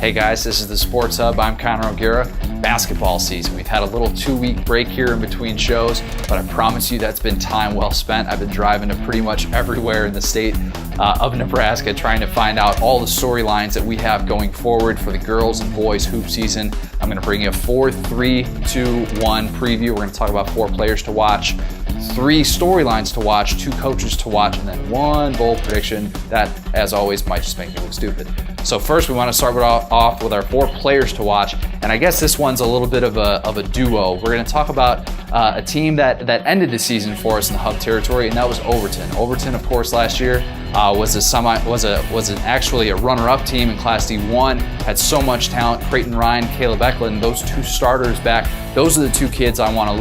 Hey guys, this is the Sports Hub. I'm Connor O'Gara. Basketball season. We've had a little 2-week break here in between shows, but I promise you that's been time well spent. I've been driving to pretty much everywhere in the state of Nebraska trying to find out all the storylines that we have going forward for the girls and boys hoop season. I'm going to bring you a 4-3-2-1 preview. We're going to talk about 4 players to watch, 3 storylines to watch, 2 coaches to watch, and then 1 bold prediction that, as always, might just make me look stupid. So first, we want to start off with our 4 players to watch, and I guess this one's a little bit of a duo. We're going to talk about a team that ended the season for us in the Hub territory, and that was Overton. Overton, of course, last year was actually a runner-up team in Class D1. Had so much talent. Creighton Ryan, Caleb Eklund, those 2 starters back. Those are the 2 kids I want to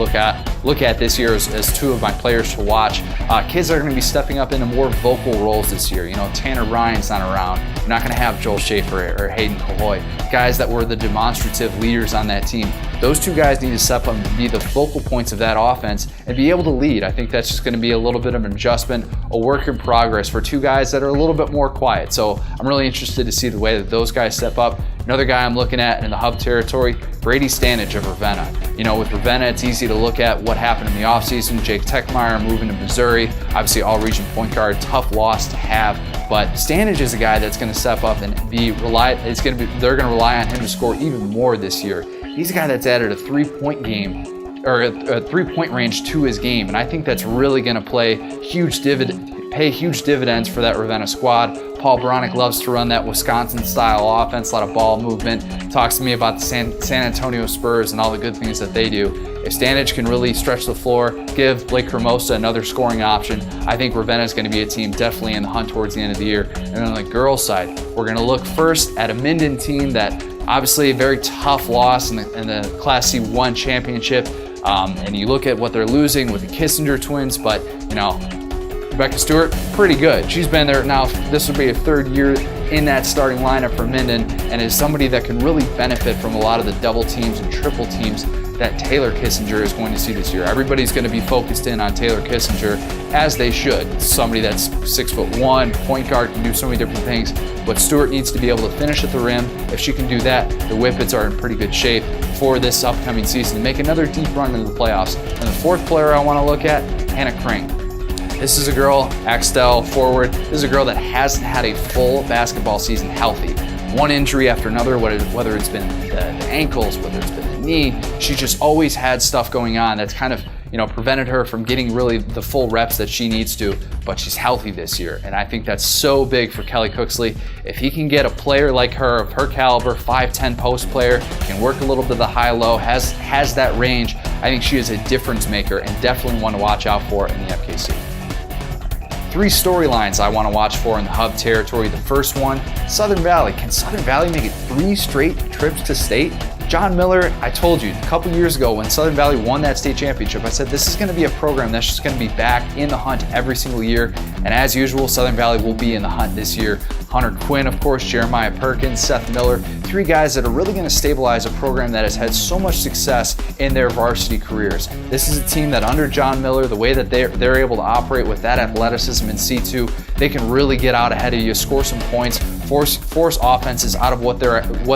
look at this year as 2 of my players to watch. Kids that are going to be stepping up into more vocal roles this year. You know, Tanner Ryan's not around. You're not going to have Joel Schaefer or Hayden Cahoy, guys that were the demonstrative leaders on that team. Those 2 guys need to step up and be the focal points of that offense and be able to lead. I think that's just going to be a little bit of an adjustment, a work in progress for 2 guys that are a little bit more quiet. So I'm really interested to see the way that those guys step up. Another guy I'm looking at in the Hub territory, Brady Stanage of Ravenna. You know, with Ravenna, it's easy to look at what happened in the offseason. Jake Techmeyer moving to Missouri, obviously all-region point guard, tough loss to have. But Stanage is a guy that's going to step up and they're going to rely on him to score even more this year. He's a guy that's added a 3-point game, or a 3-point range to his game, and I think that's really going to pay huge dividends for that Ravenna squad. Paul Boronik loves to run that Wisconsin-style offense, a lot of ball movement. Talks to me about the San Antonio Spurs and all the good things that they do. If Stanage can really stretch the floor, give Blake Hermosa another scoring option, I think Ravenna is going to be a team definitely in the hunt towards the end of the year. And on the girls' side, we're going to look first at a Minden team that obviously a very tough loss in the Class C1 championship. And you look at what they're losing with the Kissinger twins, but you know, Rebecca Stewart, pretty good. She's been there now. This will be a 3rd year in that starting lineup for Minden, and is somebody that can really benefit from a lot of the double teams and triple teams that Taylor Kissinger is going to see this year. Everybody's going to be focused in on Taylor Kissinger, as they should. Somebody that's 6'1", point guard, can do so many different things. But Stewart needs to be able to finish at the rim. If she can do that, the Whippets are in pretty good shape for this upcoming season to make another deep run into the playoffs. And the 4th player I want to look at, Hannah Crane. This is a girl, Axtell forward. This is a girl that hasn't had a full basketball season healthy. One injury after another, whether it's been the ankles, whether it's been the knee, she just always had stuff going on that's kind of, you know, prevented her from getting really the full reps that she needs to, but she's healthy this year. And I think that's so big for Kelly Cooksley. If he can get a player like her, of her caliber, 5'10" post player, can work a little bit of the high-low, has that range, I think she is a difference maker and definitely one to watch out for in the FKC. 3 storylines I want to watch for in the Hub territory. The first one, Southern Valley. Can Southern Valley make it 3 straight trips to state? John Miller, I told you a couple years ago when Southern Valley won that state championship, I said this is going to be a program that's just going to be back in the hunt every single year. And as usual, Southern Valley will be in the hunt this year. Hunter Quinn, of course, Jeremiah Perkins, Seth Miller, 3 guys that are really going to stabilize a program that has had so much success in their varsity careers. This is a team that under John Miller, the way that they're able to operate with that athleticism in C2, they can really get out ahead of you, score some points, force offenses out of what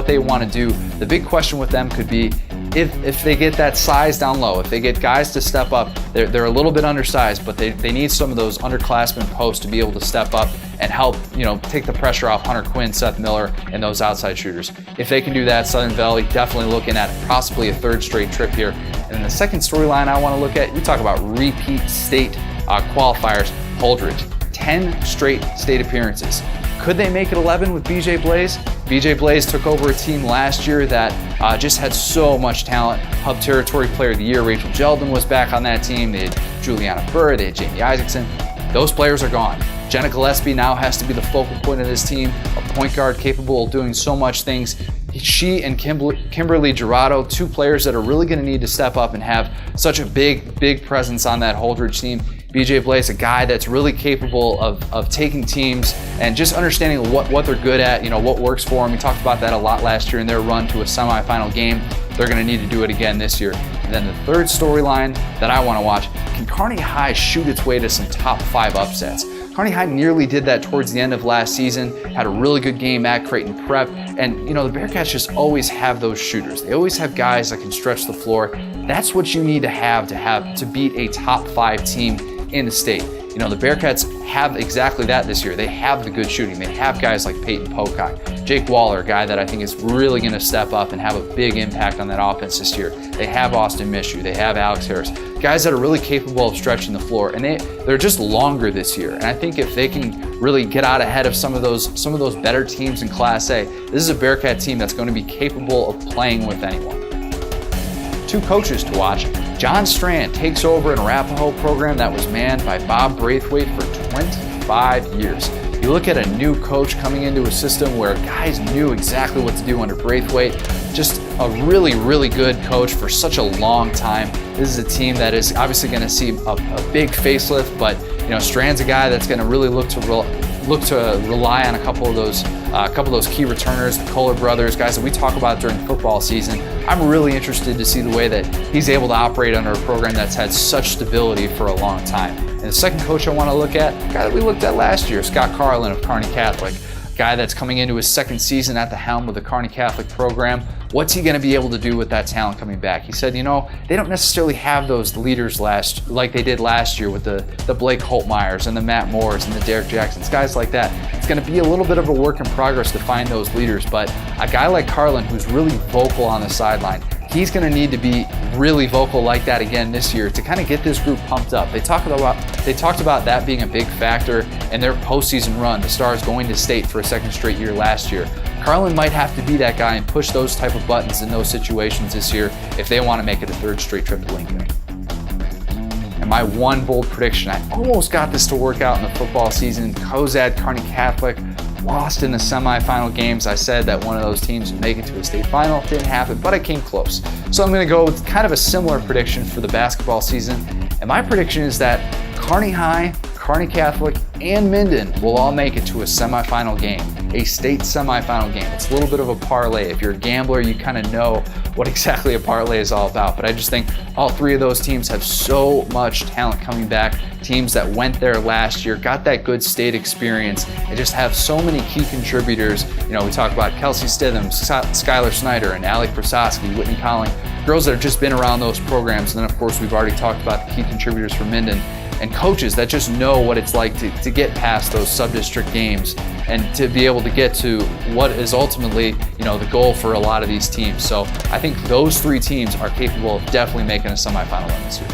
they want to do. The big question with them could be if they get that size down low, if they get guys to step up. They're a little bit undersized, but they need some of those underclassmen posts to be able to step up and help, you know, take the pressure off Hunter Quinn, Seth Miller, and those outside shooters. If they can do that, Southern Valley definitely looking at possibly a 3rd straight trip here. And then the second storyline I want to look at, we talk about repeat state qualifiers, Holdridge. 10 straight state appearances. Could they make it 11 with BJ Blaze? BJ Blaze took over a team last year that just had so much talent. Hub Territory Player of the Year, Rachel Jeldon was back on that team. They had Juliana Burr, they had Jamie Isaacson. Those players are gone. Jenna Gillespie now has to be the focal point of this team, a point guard capable of doing so much things. She and Kimberly Gerardo, 2 players that are really going to need to step up and have such a big presence on that Holdridge team. BJ Blaze, a guy that's really capable of taking teams and just understanding what they're good at, you know, what works for them. We talked about that a lot last year in their run to a semifinal game. They're going to need to do it again this year. And then the third storyline that I want to watch, can Karna Hai shoot its way to some top 5 upsets? Karna Hai nearly did that towards the end of last season, had a really good game at Creighton Prep, and the Bearcats just always have those shooters. They always have guys that can stretch the floor. That's what you need to have to beat a top 5 team in the state. The Bearcats have exactly that this year. They have the good shooting. They have guys like Peyton Pocock, Jake Waller, a guy that I think is really going to step up and have a big impact on that offense this year. They have Austin Mishu. They have Alex Harris, guys that are really capable of stretching the floor, and they're just longer this year. And I think if they can really get out ahead of some of those better teams in Class A, this is a Bearcat team that's going to be capable of playing with anyone. 2 coaches to watch. John Strand takes over an Arapahoe program that was manned by Bob Braithwaite for 25 years. You look at a new coach coming into a system where guys knew exactly what to do under Braithwaite. Just a really, really good coach for such a long time. This is a team that is obviously going to see a big facelift, but Strand's a guy that's going to really look to rely on a couple of those key returners, the Kohler brothers, guys that we talk about during football season. I'm really interested to see the way that he's able to operate under a program that's had such stability for a long time. And the second coach I want to look at, a guy that we looked at last year, Scott Carlin of Kearney Catholic. Guy that's coming into his second season at the helm of the Kearney Catholic program. What's he going to be able to do with that talent coming back? He said, they don't necessarily have those leaders like they did last year with the Blake Holtmeyers and the Matt Moores and the Derek Jacksons, guys like that. It's going to be a little bit of a work in progress to find those leaders, but a guy like Carlin who's really vocal on the sideline, he's going to need to be really vocal like that again this year to kind of get this group pumped up. They talked about that being a big factor in their postseason run, the Stars going to state for a second straight year last year. Carlin might have to be that guy and push those type of buttons in those situations this year if they want to make it a 3rd straight trip to Lincoln. And my one bold prediction, I almost got this to work out in the football season. Cozad Kearney Catholic lost in the semifinal games. I said that one of those teams would make it to a state final. Didn't happen, but I came close. So I'm going to go with kind of a similar prediction for the basketball season. And my prediction is that Karna Hai, Kearney Catholic, and Minden will all make it to a semifinal game, a state semifinal game. It's a little bit of a parlay. If you're a gambler, you kind of know what exactly a parlay is all about. But I just think all 3 of those teams have so much talent coming back. Teams that went there last year, got that good state experience, and just have so many key contributors. We talk about Kelsey Stitham, Skylar Snyder, and Alec Prososki, Whitney Colling, girls that have just been around those programs. And then, of course, we've already talked about the key contributors for Minden, and coaches that just know what it's like to get past those sub-district games and to be able to get to what is ultimately, the goal for a lot of these teams. So I think those 3 teams are capable of definitely making a semifinal run this year.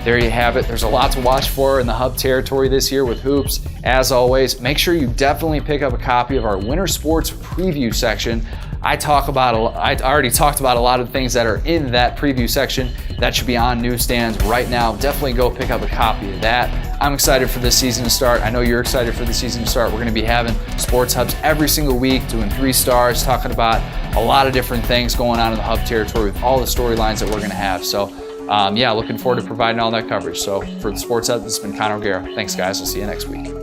There you have it. There's a lot to watch for in the Hub territory this year with hoops. As always, make sure you definitely pick up a copy of our winter sports preview section. I already talked about a lot of the things that are in that preview section. That should be on newsstands right now. Definitely go pick up a copy of that. I'm excited for this season to start. I know you're excited for the season to start. We're going to be having sports hubs every single week, doing 3 stars, talking about a lot of different things going on in the Hub territory with all the storylines that we're going to have. So looking forward to providing all that coverage. So for the Sports Hub, this has been Conor O'Gara. Thanks, guys. We'll see you next week.